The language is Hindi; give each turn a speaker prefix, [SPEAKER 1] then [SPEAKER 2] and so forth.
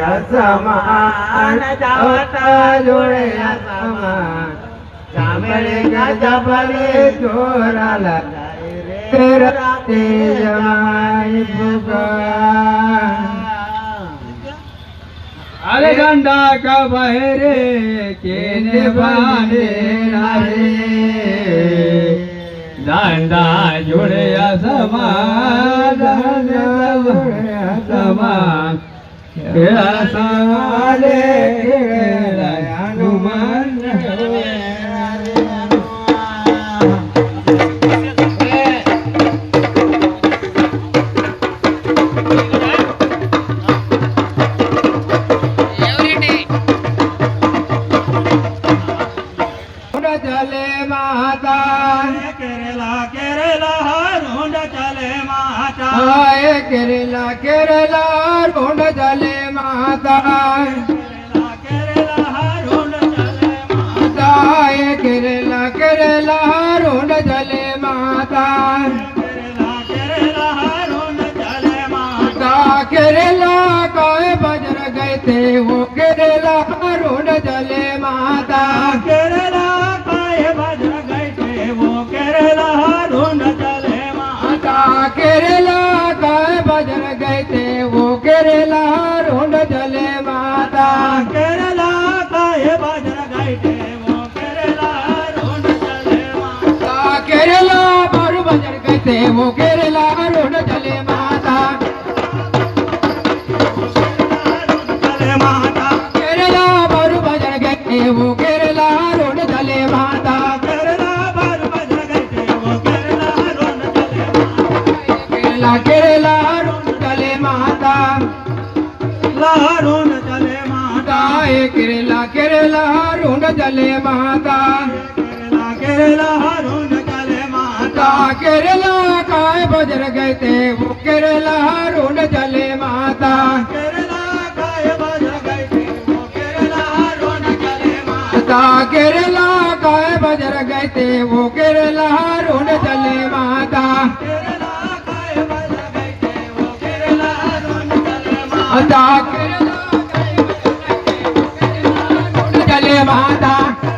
[SPEAKER 1] असमान जावता जोड़े असमान जामले गजबले जोरा लगाए रे राते जमाई भुगा
[SPEAKER 2] अरे गंडा का बहरे केने बाने रे दांडा जुड़े समान समान साले हनुमान
[SPEAKER 1] चले माता
[SPEAKER 2] केरला केरला रोंड चले माता
[SPEAKER 1] केरला केरला रोंड चले माता
[SPEAKER 2] केरला रोंड चले
[SPEAKER 1] माता केरला केरला रोंड चले माता
[SPEAKER 2] केरला रोंड चले माता
[SPEAKER 1] केरला काय बजर गए थे वो केरला रोंड चले माता
[SPEAKER 2] केरला काय बजर गए थे वो केरला रोंड चले माता
[SPEAKER 1] केरला काय बजर गए थे वो केरला रोंड चले माता
[SPEAKER 2] केरला काय बजर गए थे वो केरला रोंड चले माता
[SPEAKER 1] केरला बारू बजर गए थे वो केरला रोंड चले माता केरला बारू बजर गए थे वो केरला रोंड चले माता
[SPEAKER 2] केरला बारू बजर गए थे वो केरला रोंड चले
[SPEAKER 1] केरला केरला रोंड चले माता
[SPEAKER 2] रोंड चले माता
[SPEAKER 1] केरला केरला रोंड चले माता
[SPEAKER 2] केरला रोंड चले माता
[SPEAKER 1] केरला काय बजर गए थे वो केरला रोंड चले माता
[SPEAKER 2] केरला काय बजर गए थे वो केरला रोंड चले माता
[SPEAKER 1] केरला काय बजर गए थे वो केरला रोंड चले माता
[SPEAKER 2] केरला काय बजर गए थे वो केरला रोंड चले
[SPEAKER 1] केरला काय बजर गए थे वो केरला रोंड चले माता